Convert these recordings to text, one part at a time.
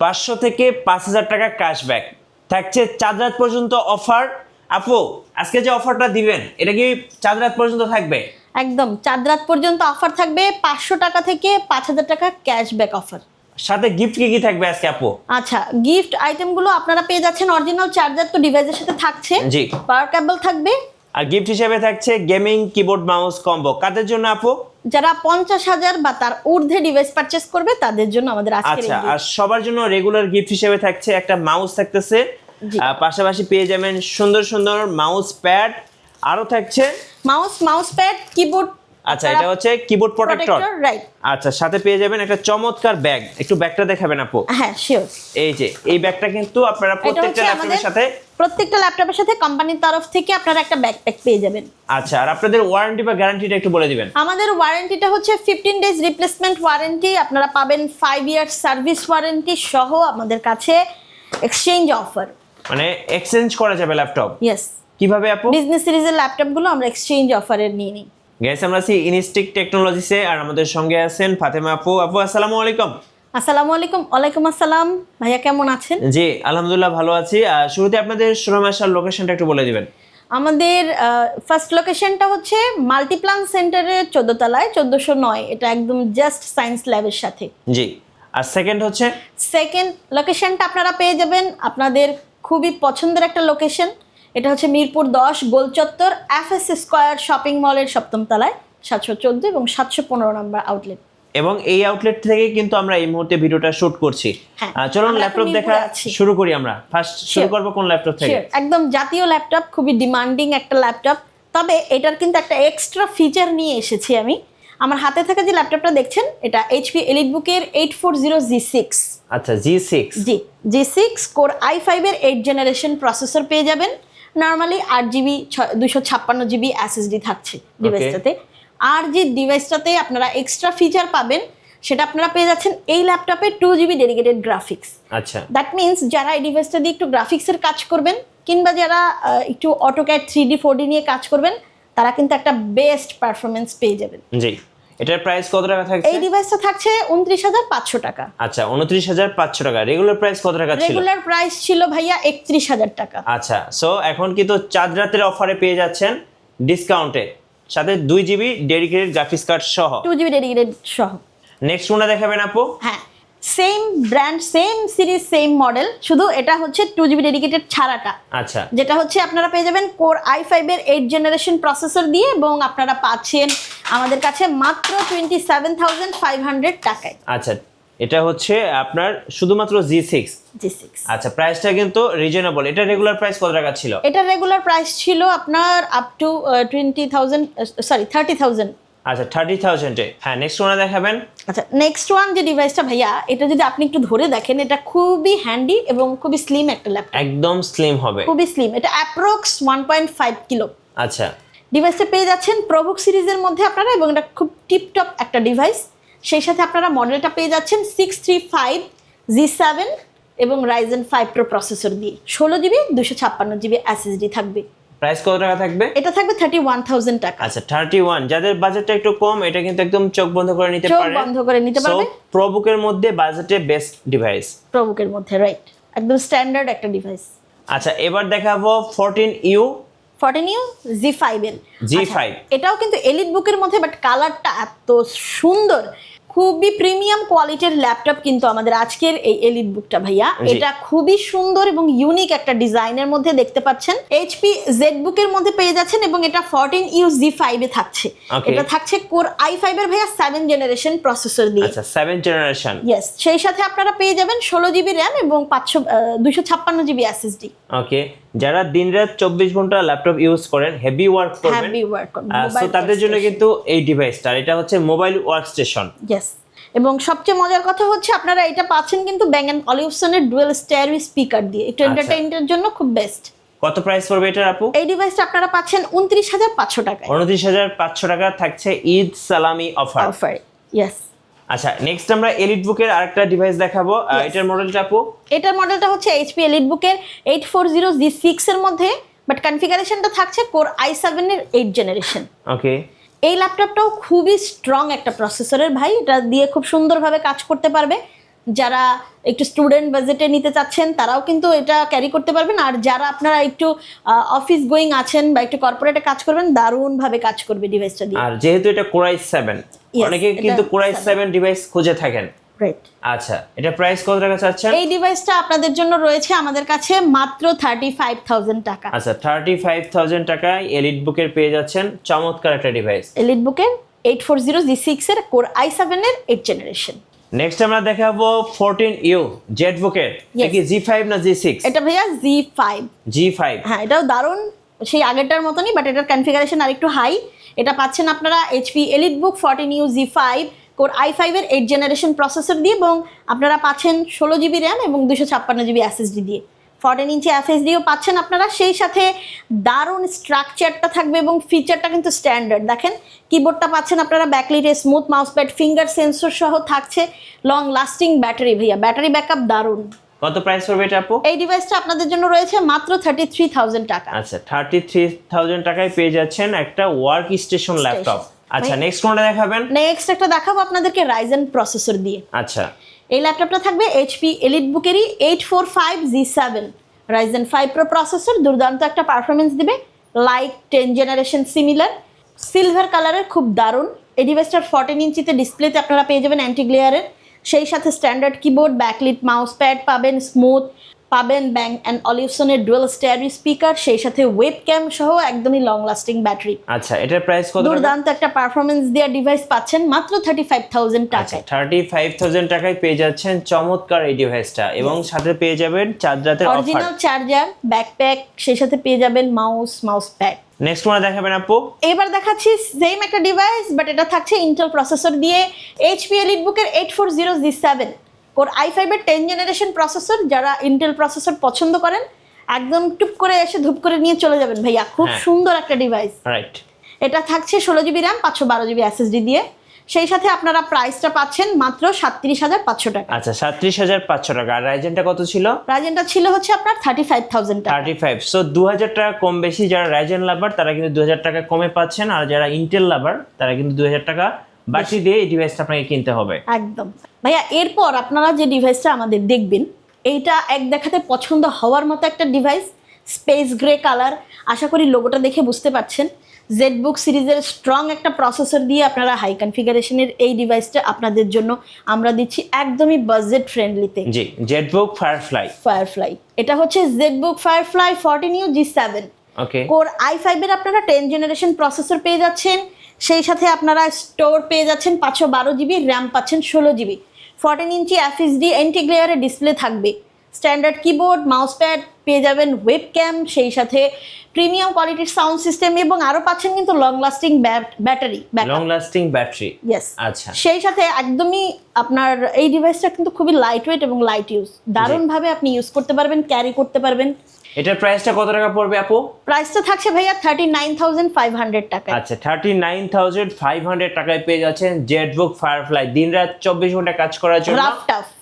500 থেকে 5000 টাকা ক্যাশব্যাক থাকছে 4 রাত পর্যন্ত অফার। আপু আজকে যে অফারটা দিবেন এটা কি 4 রাত পর্যন্ত থাকবে? একদম 4 রাত পর্যন্ত অফার থাকবে। 500 টাকা থেকে 5000 টাকা ক্যাশব্যাক অফার। সাথে গিফট কি থাকবে আজকে আপু? আচ্ছা, গিফট আইটেমগুলো আপনারা পেয়ে যাচ্ছেন। অরিজিনাল চার্জার তো ডিভাইসের সাথে থাকছে, জি। পাওয়ার কেবল থাকবে, আর গিফট হিসেবে থাকছে গেমিং কিবোর্ড মাউস কম্বো। কাদের জন্য আপু? যারা 50,000 বা তার ঊর্ধ্বে ডিভাইস পারচেজ করবে তাদের জন্য আমাদের আজকের আচ্ছা, আর সবার জন্য রেগুলার গিফট হিসেবে থাকছে একটা মাউস থাকতেছে, পাশাপাশি পেয়ে যাবেন সুন্দর সুন্দর মাউস প্যাড, আরো থাকছে মাউস প্যাড, কিবোর্ড। আচ্ছা, এটা হচ্ছে কিবোর্ড প্রোটেক্টর, রাইট। আচ্ছা, সাথে পেয়ে যাবেন একটা চমৎকার ব্যাগ। একটু ব্যাগটা দেখাবেন আপু? হ্যাঁ, শিওর। এই যে এই ব্যাগটা কিন্তু আপনারা প্রত্যেকটা ল্যাপটপের সাথে কোম্পানির তরফ থেকে আপনারা একটা ব্যাকপ্যাক পেয়ে যাবেন। আচ্ছা, আর আপনাদের ওয়ারেন্টি বা গ্যারান্টিটা একটু বলে দিবেন। আমাদের ওয়ারেন্টিটা হচ্ছে 15 ডেজ রিপ্লেসমেন্ট ওয়ারেন্টি। আপনারা পাবেন 5 ইয়ার সার্ভিস ওয়ারেন্টি সহ আমাদের কাছে এক্সচেঞ্জ অফার। মানে এক্সচেঞ্জ করা যাবে ল্যাপটপ? ইয়েস। কিভাবে আপু? বিজনেস সিরিজের ল্যাপটপগুলো আমরা এক্সচেঞ্জ অফারে নিয়ে নিই। গাইস, আমরা আছি ইনস্টিক টেকনোলজিসে, আর আমাদের সঙ্গে আছেন ফাতেমা আপু। আপু আসসালামু আলাইকুম। আসসালামু আলাইকুম। ওয়ালাইকুম আসসালাম। ভাইয়া কেমন আছেন? জি আলহামদুলিল্লাহ ভালো আছি। শুরুতে আপনাদের শোরুম আসার লোকেশনটা একটু বলে দিবেন। আমাদের ফার্স্ট লোকেশনটা হচ্ছে মাল্টিপ্লান সেন্টারের 14 তলায় 1409। এটা একদম জাস্ট সায়েন্স ল্যাবের সাথে। জি। আর সেকেন্ড হচ্ছে? সেকেন্ড লোকেশনটা আপনারা পেয়ে যাবেন আপনাদের খুবই পছন্দের একটা লোকেশন। এটা হচ্ছে মিরপুর 10 গোল চত্বর এফএস স্কয়ার শপিং মলের 7ম তলায় 714 এবং 715 নম্বর আউটলেট। এবং এই আউটলেট থেকে কিন্তু আমরা এই মুহূর্তে ভিডিওটা শুট করছি। চলুন ল্যাপটপ দেখা শুরু করি। আমরা ফার্স্ট শুরু করব কোন ল্যাপটপ থেকে? একদম জাতীয় ল্যাপটপ, খুবই ডিমান্ডিং একটা ল্যাপটপ। তবে এটার কিন্তু একটা এক্সট্রা ফিচার নিয়ে এসেছি আমি। আমার হাতে থাকা যে ল্যাপটপটা দেখছেন এটা এইচপি এলিটবুকের 840G6। আচ্ছা, G6। জি, G6 কোর i5 এর 8 জেনারেশন প্রসেসর পেয়ে যাবেন। নরমালি 8GB 256GB এসএসডি থাকছে ডিভাইসটাতে। আর যে ডিভাইসটাতে আপনারা এক্সট্রা ফিচার পাবেন সেটা আপনারা পেয়ে যাচ্ছেন এই ল্যাপটপে 2GB ডেডিকেটেড গ্রাফিক্স। আচ্ছা, দ্যাট মিনস যারা এই ডিভাইসটা দিয়ে একটু গ্রাফিক্সের কাজ করবেন কিংবা যারা একটু অটোক্যাড 3D 4D নিয়ে কাজ করবেন তারা কিন্তু একটা বেস্ট পারফরমেন্স পেয়ে যাবেন। জি। এটার প্রাইস কত টাকা থাকছে? এই ডিভাইসটা থাকছে 29,500 টাকা। আচ্ছা, 29,500 টাকা। রেগুলার প্রাইস কত টাকা ছিল? রেগুলার প্রাইস ছিল ভাইয়া 31,000 টাকা। আচ্ছা, সো এখন কিন্তু 4 রাতের অফারে পেয়ে যাচ্ছেন ডিসকাউন্টে, সাথে 2GB ডেডিকেটেড গ্রাফিক্স কার্ড সহ। 2GB ডেডিকেটেড সহ। নেক্সট কোনটা দেখাবেন আপু? হ্যাঁ, same brand, same series, same model, শুধু এটা হচ্ছে 2GB ডেডিকেটেড ছাড়াটা। আচ্ছা, যেটা হচ্ছে আপনারা পেয়ে যাবেন কোর i5 এর 8 জেনারেশন প্রসেসর দিয়ে এবং আপনারা পাচ্ছেন আমাদের কাছে মাত্র 27,500 টাকায়। আচ্ছা, এটা হচ্ছে আপনার শুধুমাত্র G6। আচ্ছা, প্রাইসটা কিন্তু রিজনেবল। এটা রেগুলার প্রাইস কত টাকা ছিল? এটা রেগুলার প্রাইস ছিল আপনার আপ টু 30,000। আচ্ছা, 30,000 এ। হ্যাঁ, নেক্সট ওয়ান দেখাবেন। আচ্ছা, নেক্সট ওয়ান যে ডিভাইসটা ভাইয়া, এটা যদি আপনি একটু ধরে দেখেন এটা খুবই হ্যান্ডি এবং খুবই স্লিম একটা ল্যাপটপ। একদম স্লিম হবে, খুবই স্লিম। এটা অ্যাপ্রক্স 1.5 কিলো। আচ্ছা, ডিভাইসটা পেয়ে যাচ্ছেন প্রবুক সিরিজের মধ্যে আপনারা এবং এটা খুব টিপটপ একটা ডিভাইস। সেই সাথে আপনারা মডেলটা পেয়ে যাচ্ছেন 635G7 এবং Ryzen 5 Pro প্রসেসর দিয়ে 16GB 256GB এসএসডি থাকবে। প্রাইস কত টাকা থাকবে? এটা থাকবে 31,000 টাকা। আচ্ছা, 31। যাদের বাজেটটা একটু কম এটা কিন্তু একদম চোখ বন্ধ করে নিতে পারে। চোখ বন্ধ করে নিতে পারবে। প্রবুকের মধ্যে বাজেটে বেস্ট ডিভাইস। প্রবুকের মধ্যে রাইট, একদম স্ট্যান্ডার্ড একটা ডিভাইস। আচ্ছা, এবার দেখাবো 14U G5 এর। G5 এটাও কিন্তু এলিট বুকের মধ্যে, বাট কালারটা এত সুন্দর, খুবই প্রিমিয়াম কোয়ালিটির ল্যাপটপ কিন্তু আমাদের আজকের এই এলিট বুকটা ভাইয়া। এটা খুবই সুন্দর এবং ইউনিক একটা ডিজাইনের মধ্যে দেখতে পাচ্ছেন। এইচপি জেড বুকের মধ্যে পেয়ে যাচ্ছেন এবং এটা 14U G5 এ থাকছে। এটা থাকছে কোর i5 এর ভাইয়া 7 জেনারেশন প্রসেসর দিয়ে। আচ্ছা, 7 জেনারেশন। ইয়েস, সেই সাথে আপনারা পেয়ে যাবেন 16GB RAM এবং 256GB এসএসডি। ওকে, যারা দিনরাত 24 ঘন্টা ল্যাপটপ ইউজ করেন, হেভি ওয়ার্ক করবেন, সো তাদের জন্য কিন্তু এই ডিভাইসটা, এটা হচ্ছে মোবাইল ওয়ার্কস্টেশন। ইয়েস, এবং সবচেয়ে মজার কথা হচ্ছে আপনারা এটা পাচ্ছেন কিন্তু ব্যাং এন্ড অলিভসনের ডুয়াল স্টেরিও স্পিকার দিয়ে। একটু এন্টারটেইনমেন্টের জন্য খুব বেস্ট। কত প্রাইস পড়বে এটার আপু? এই ডিভাইসটা আপনারা পাচ্ছেন 29,500 টাকায়। 29,500 টাকা থাকছে ঈদ সালামি অফার। ইয়েস। আচ্ছা, নেক্সট আমরা এলিট বুকের আরেকটা ডিভাইস দেখাবো। এটার মডেলটা আপু? এটার মডেলটা হচ্ছে এইচপি এলিট বুকের 840G6 এর মধ্যে, বাট কনফিগারেশনটা থাকছে কোর i7 এর 8 জেনারেশন। ওকে, এই ল্যাপটপটাও খুবই স্ট্রং একটা প্রসেসরের ভাই। এটা দিয়ে খুব সুন্দরভাবে কাজ করতে পারবে। যারা একটু স্টুডেন্ট বাজেটে নিতে চাচ্ছেন তারাও কিন্তু এটা ক্যারি করতে পারবেন, আর যারা আপনারা একটু অফিস গোয়িং আছেন বা একটু কর্পোরেটে কাজ করবেন দারুণভাবে কাজ করবে ডিভাইসটা দিয়ে। আর যেহেতু এটা Core i7 অনেকে কিন্তু Core i7 ডিভাইস খুঁজে থাকেন। রাইট। আচ্ছা, এটা প্রাইস কত টাকা চাচ্ছেন? এই ডিভাইসটা আপনাদের জন্য রয়েছে আমাদের কাছে মাত্র 35,000 টাকা। আচ্ছা, 35,000 টাকায় এলিটবুক এর পেয়ে যাচ্ছেন চমৎকার একটা ডিভাইস, এলিটবুকের 840G6 এর Core i7 এর 8th জেনারেশন। নেক্সট আমরা দেখাবো 14U জেটবুকের। এটা কি G5 না G6? এটা ভাইয়া G5। G5, হ্যাঁ, এটাও দারুণ সেই আগেরটার মতনই, বাট এটার কনফিগারেশন আরেকটু হাই। এটা পাচ্ছেন আপনারা HP EliteBook 14U G5 Core i5 এর 8th জেনারেশন প্রসেসর দিয়ে, এবং আপনারা পাচ্ছেন 16GB র্যাম এবং 256GB SSD দিয়ে। 14 ইঞ্চি SSDও পাচ্ছেন আপনারা, সেই সাথে দারুণ স্ট্রাকচারটা থাকবে এবং ফিচারটা কিন্তু স্ট্যান্ডার্ড। দেখেন কিবোর্ডটা পাচ্ছেন আপনারা ব্যাকলিটে, smooth mouse pad, finger sensor সহ থাকছে, লং লাস্টিং ব্যাটারি। ভাইয়া ব্যাটারি ব্যাকআপ দারুণ। কত প্রাইস পড়বে এটা আপু? এই ডিভাইসটা আপনাদের জন্য রয়েছে মাত্র 33,000 টাকা। আচ্ছা, 33,000 টাকায় পেয়ে যাচ্ছেন একটা ওয়ার্ক স্টেশন ল্যাপটপ। আচ্ছা, নেক্সট কোনটা দেখাবেন? নেক্সট একটা দেখাবো আপনাদেরকে রাইজেন প্রসেসর দিয়ে। আচ্ছা, এই ল্যাপটপটা থাকবে HP এলিটবুকেরই 845G7 Ryzen 5 pro processor. দুর্দান্ত একটা পারফরমেন্স দিবে, লাইক 10 জেনারেশন সিমিলার, সিলভার কালারের, খুব দারুণ। এই ডিভাইসটার 14 ইঞ্চিতে ডিসপ্লেতে আপনারা পেয়ে যাবেন অ্যান্টি গ্লেয়ারের, সেই সাথে standard keyboard, backlit mouse pad পাবেন, স্মুথ পাবেন, ব্যাং অ্যান্ড অলিউশনের ডুয়াল স্টেরিও স্পিকার, সেই সাথে ওয়েবক্যাম সহ একদমই লং লাস্টিং ব্যাটারি। আচ্ছা, এটার প্রাইস কত? দুর্দান্ত একটা পারফরমেন্স দেওয়া ডিভাইস পাচ্ছেন মাত্র 35,000 টাকায়। 35,000 টাকায় পেয়ে যাচ্ছেন চমৎকার এই ডিভাইসটা, এবং সাথে পেয়ে যাবেন চার্জারের অফার, অরিজিনাল চার্জার, ব্যাকপ্যাক, সেই সাথে পেয়ে যাবেন মাউস প্যাড। নেক্সট ওয়ান দেখাবেন আপু? এবার দেখাচ্ছি সেম একটা ডিভাইস, বাট এটা থাকছে ইন্টেল প্রসেসর দিয়ে, HP এলিটবুকের 840G7 Core i5 এর 10 জেনারেশন প্রসেসর। যারা ইন্টেল প্রসেসর পছন্দ করেন একদম টুপ করে এসে ধুপ করে নিয়ে চলে যাবেন ভাইয়া, খুব সুন্দর একটা ডিভাইস। রাইট। এটা থাকছে 16GB র্যাম 512GB SSD দিয়ে, সেই সাথে আপনারা প্রাইসটা পাচ্ছেন মাত্র 37,500 টাকা। আচ্ছা, 37,500 টাকা। আর রাইজেনটা কত ছিল? রাইজেনটা ছিল হচ্ছে আপনার 35,000 টাকা। 35, সো 2000 টাকা কম বেশি। যারা রাইজেন লাভার তারা কিন্তু 2000 টাকা কমে পাচ্ছেন, আর যারা ইন্টেল লাভার তারা কিন্তু 2000 টাকা বাড়তি দিয়ে এই ডিভাইসটা আপনাকে কিনতে হবে। একদম ভাইয়া। এরপর আপনারা যে ডিভাইসটা আমাদের দেখবেন, এইটা এক দেখাতে পছন্দ হওয়ার মতো একটা ডিভাইস, স্পেস গ্রে কালার। আশা করি লোগোটা দেখে বুঝতে পারছেন। জেটবুক সিরিজের স্ট্রং একটা প্রসেসর দিয়ে আপনারা হাই কনফিগারেশনের এই ডিভাইসটা আপনাদের জন্য আমরা দিচ্ছি একদমই বাজেট ফ্রেন্ডলিতে। জি, জেটবুক ফায়ারফ্লাই। এটা হচ্ছে জেটবুক ফায়ারফ্লাই 14U G7 ওকে। Core i5 এর আপনারা 10 জেনারেশন প্রসেসর পেয়ে যাচ্ছেন, সেই সাথে আপনারা স্টোর পেয়ে যাচ্ছেন 512GB, র্যাম পাচ্ছেন 16GB, 14 ইঞ্চি FHD অ্যান্টি গ্লেয়ারের ডিসপ্লে থাকবে, স্ট্যান্ডার্ড কিবোর্ড, মাউস প্যাড পেয়ে যাবেন, ওয়েবক্যাম, সেই সাথে প্রিমিয়াম কোয়ালিটির সাউন্ড সিস্টেম, এবং আরও পাচ্ছেন কিন্তু লং লাস্টিং ব্যাটারি। ইয়েস। আচ্ছা, সেই সাথে একদমই আপনার এই ডিভাইসটা কিন্তু খুবই লাইট ওয়েট এবং লাইট ইউজ, দারুণভাবে আপনি ইউজ করতে পারবেন, ক্যারি করতে পারবেন। এটার প্রাইসটা কত টাকা পড়বে আপু? প্রাইসটা থাকছে ভাইয়া 39,500 টাকা। আচ্ছা, 39,500 টাকায় পেয়ে যাচ্ছেন জেটবুক ফায়ারফ্লাই, দিনরাত 24 ঘন্টা কাজ করার জন্য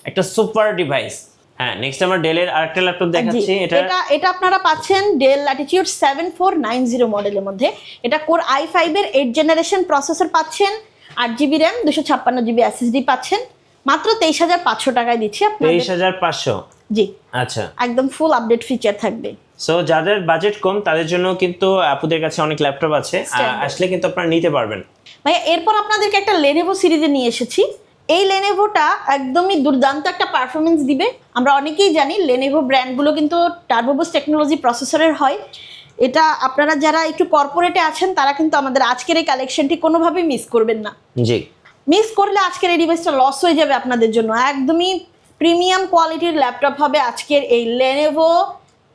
একটা সুপার ডিভাইস। হ্যাঁ, নেক্সট আমরা ডেলের আরেকটা ল্যাপটপ দেখাচ্ছি। এটা আপনারা পাচ্ছেন ডেল ল্যাটিটিউড 7490 মডেলের মধ্যে। এটা Core i5 এর 8 জেনারেশন প্রসেসর পাচ্ছেন, 8GB র্যাম, 256GB SSD পাচ্ছেন, মাত্র 23,500 টাকায় দিচ্ছি আপনাদের। 23,500? জি। আচ্ছা, একদম ফুল আপডেট ফিচার থাকবে। সো যাদের বাজেট কম তাদের জন্য কিন্তু আপুদের কাছে অনেক ল্যাপটপ আছে, আসলে কিন্তু আপনারা নিতে পারবেন। ভাই এরপর আপনাদেরকে একটা Lenovo সিরিজে নিয়ে এসেছি। এই Lenovoটা একদমই দুর্দান্ত একটা পারফরমেন্স দিবে। আমরা অনেকেই জানি Lenovo ব্র্যান্ডগুলো কিন্তু টার্বোবুস্ট টেকনোলজি প্রসেসরের হয়। এটা আপনারা যারা একটু কর্পোরেটে আছেন তারা কিন্তু আমাদের আজকের এই কালেকশনটি কোনোভাবেই মিস করবেন না। জি, মিস করলে আজকের এই ডিভাইসটা লস হয়ে যাবে আপনাদের জন্য। একদমই প্রিমিয়াম কোয়ালিটির ল্যাপটপ হবে আজকের এই Lenovo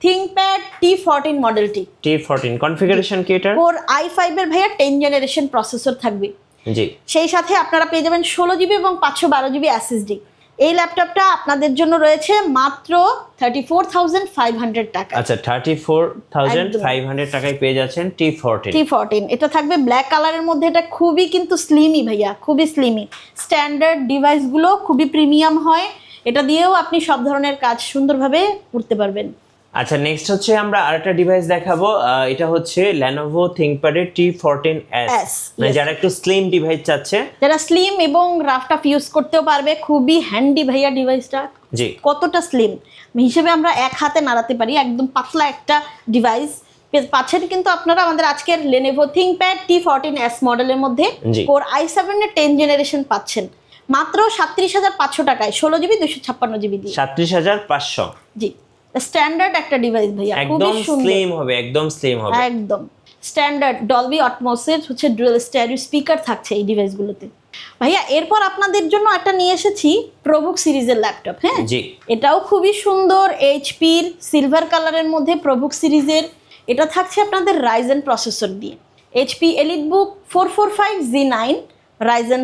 ThinkPad T14 মডেলটি। T14 কনফিগারেশন কি এটা? Core i5 এর ভাইয়া 10 জেনারেশন প্রসেসর থাকবে। জি, সেই সাথে আপনারা পেয়ে যাবেন 16GB এবং 512GB SSD। এই ল্যাপটপটা আপনাদের জন্য রয়েছে মাত্র 34,500 টাকা। আচ্ছা, 34,500 টাকায় পেয়ে যাচ্ছেন T14। এটা থাকবে ব্ল্যাক কালারের মধ্যে। এটা খুবই কিন্তু স্লিমি ভাইয়া, খুবই স্লিমি। স্ট্যান্ডার্ড ডিভাইসগুলো খুবই প্রিমিয়াম হয়, এটা দিয়েও আপনি সব ধরনের কাজ সুন্দরভাবে করতে পারবেন। আচ্ছা নেক্সট হচ্ছে আমরা আরেকটা ডিভাইস দেখাবো, এটা হচ্ছে Lenovo ThinkPad T14s, মানে যারা একটু স্লিম ডিভাইস চাচ্ছে, যারা স্লিম এবং রাফ টাফ ইউজ করতেও পারবে, খুবই হ্যান্ডি ভাইয়া ডিভাইসটা। জি কতটা স্লিম হিসেবে আমরা এক হাতে নাড়াতে পারি, একদম পাতলা একটা ডিভাইস পাচ্ছেন কিন্তু আপনারা আমাদের আজকের Lenovo ThinkPad T14s মডেলের মধ্যে Core i7 এর 10 জেনারেশন পাচ্ছেন মাত্র 37,500 টাকায়, 16GB 256GB দিয়ে। 37,500, জি স্ট্যান্ডার্ড একটা ডিভাইস ভাইয়া, একদম স্লিম হবে, একদম স্লিম হবে, একদম স্ট্যান্ডার্ড। ডলবি অটমসের হচ্ছে ডুয়াল স্টেরিও স্পিকার থাকছে এই ডিভাইসগুলোতে ভাইয়া। এরপর আপনাদের জন্য একটা নিয়ে এসেছি প্রবুক সিরিজের ল্যাপটপ। হ্যাঁ জি, এটাও খুবই সুন্দর, এইচপির সিলভার কালারের মধ্যে প্রবুক সিরিজের। এটা থাকছে আপনাদের রাইজেন প্রসেসর দিয়ে, HP EliteBook 445G9 Ryzen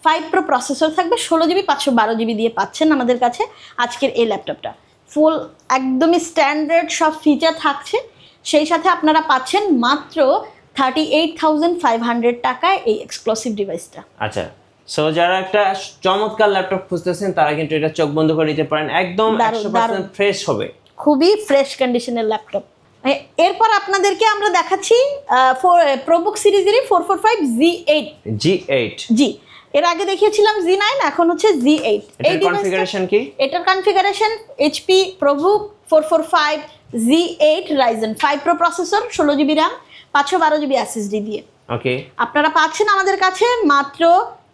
5 pro processor থাকবে, 16GB 512GB দিয়ে পাচ্ছেন আমাদের কাছে আজকের এই ল্যাপটপটা। ফুল একদমই স্ট্যান্ডার্ড সব ফিচার থাকছে, সেই সাথে আপনারা পাচ্ছেন মাত্র 38,500 টাকায় এই এক্সক্লুসিভ ডিভাইসটা। আচ্ছা সো যারা একটা চমৎকার ল্যাপটপ খুঁজতেছেন তারা কিন্তু এটা চোখ বন্ধ করে নিতে পারেন, একদম 100% ফ্রেশ হবে, খুবই ফ্রেশ কন্ডিশনের ল্যাপটপ। এরপর আপনাদেরকে আমরা দেখাচ্ছি প্রবুক সিরিজেরই 445G8। জি এর আগে দেখিয়েছিলাম G9, এখন হচ্ছে G8। এই কনফিগারেশন কি? এটার configuration HP ProBook 445G8 Ryzen 5 pro processor, 16GB RAM 512GB SSD দিয়ে। ওকে, আপনারা পাচ্ছেন আমাদের কাছে মাত্র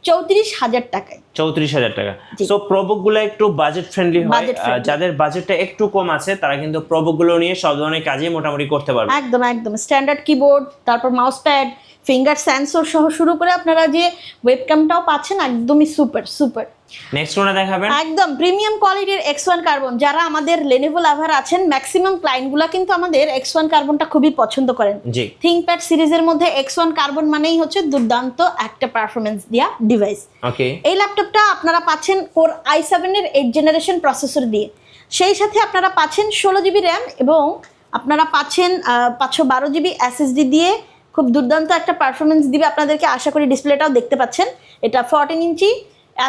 34,000 টাকায়। 34,000 টাকা। সো প্রবুক গুলো একটু বাজেট ফ্রেন্ডলি হয়, যাদের বাজেটটা একটু কম আছে তারা কিন্তু প্রবুক গুলো নিয়ে সব ধরনের কাজই মোটামুটি করতে পারবে। একদম একদম স্ট্যান্ডার্ড কিবোর্ড, তারপর মাউস প্যাড, ফিঙ্গার সেন্সর সহ শুরু করে আপনারা যে ওয়েবক্যামটাও পাচ্ছেন, একদমই সুপার সুপার। নেক্সট কোনটা দেখাবেন? একদম প্রিমিয়াম কোয়ালিটির X1 কার্বন। যারা আমাদের Lenovo লাভার আছেন, ম্যাক্সিমাম ক্লায়েন্টগুলো কিন্তু আমাদের X1 কার্বনটা খুবই পছন্দ করেন। জি, ThinkPad সিরিজের মধ্যে X1 কার্বন মানেই হচ্ছে দুর্দান্ত একটা পারফরম্যান্স দেয়া ডিভাইস। ওকে, এই ল্যাপটপটা আপনারা পাচ্ছেন Core i7 এর 8 জেনারেশন প্রসেসর দিয়ে, সেই সাথে আপনারা পাচ্ছেন 16GB RAM এবং আপনারা পাচ্ছেন 512GB SSD দিয়ে। খুব দুর্দান্ত একটা পারফরমেন্স দিবে আপনাদেরকে, আশা করি ডিসপ্লেটাও দেখতে পাচ্ছেন। এটা 14 ইঞ্চি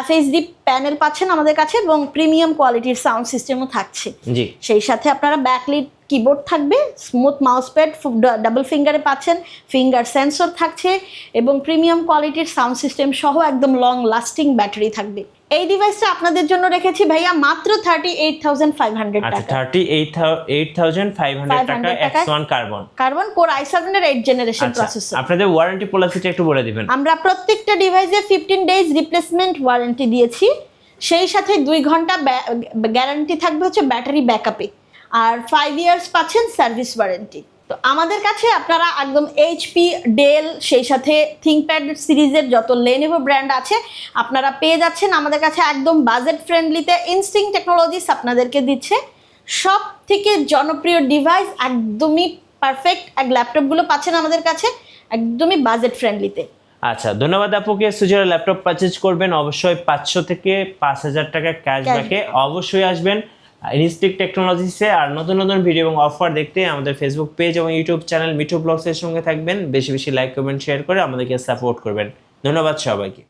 FHD প্যানেল পাচ্ছেন আমাদের কাছে এবং প্রিমিয়াম কোয়ালিটির সাউন্ড সিস্টেমও থাকছে। জি, সেই সাথে আপনারা ব্যাকলিট কিবোর্ড থাকবে, স্মুথ মাউস প্যাড ডাবল ফিঙ্গারে পাচ্ছেন, ফিঙ্গার সেন্সর থাকছে এবং প্রিমিয়াম কোয়ালিটির সাউন্ড সিস্টেম সহ একদম লং লাস্টিং ব্যাটারি থাকবে। এই ডিভাইসটা আপনাদের জন্য রেখেছি ভাইয়া মাত্র 38,500 টাকা। 38,500 টাকা X1 কার্বন Core i7 এর 8 জেনারেশন প্রসেসর। আপনাদের ওয়ারেন্টি পলিসিটা একটু বলে দিবেন। আমরা প্রত্যেকটা ডিভাইসে 15 ডেজ রিপ্লেসমেন্ট ওয়ারেন্টি দিয়েছি, সেই সাথে 2 ঘন্টা গ্যারান্টি থাকবে হচ্ছে ব্যাটারি ব্যাকআপে, আর 5 ইয়ার্স পাচ্ছেন সার্ভিস ওয়ারেন্টি। তো আমাদের কাছে আপনারা একদম এইচপি, ডেল, সেই সাথে ThinkPad সিরিজের যত Lenovo ব্র্যান্ড আছে আপনারা পেয়ে যাচ্ছেন আমাদের কাছে একদম বাজেট ফ্রেন্ডলিতে। ইনস্টিংক্ট টেকনোলজিস আপনাদেরকে দিচ্ছে সব থেকে জনপ্রিয় ডিভাইস, একদমই পারফেক্ট এক ল্যাপটপগুলো পাচ্ছেন আমাদের কাছে একদমই বাজেট ফ্রেন্ডলিতে। আচ্ছা ধন্যবাদ আপুকে। সুজারা ল্যাপটপ পারচেজ করবেন অবশ্যই 500 থেকে 5,000 টাকা ক্যাশব্যাকে অবশ্যই আসবেন ইনস্টিংক্ট টেকনোলজিসে। আর নতুন নতুন ভিডিও এবং অফার দেখতে আমাদের ফেসবুক পেজ এবং ইউটিউব চ্যানেল মিঠু ব্লগসের সঙ্গে থাকবেন। বেশি বেশি লাইক কমেন্ট শেয়ার করে আমাদেরকে সাপোর্ট করবেন। ধন্যবাদ সবাইকে।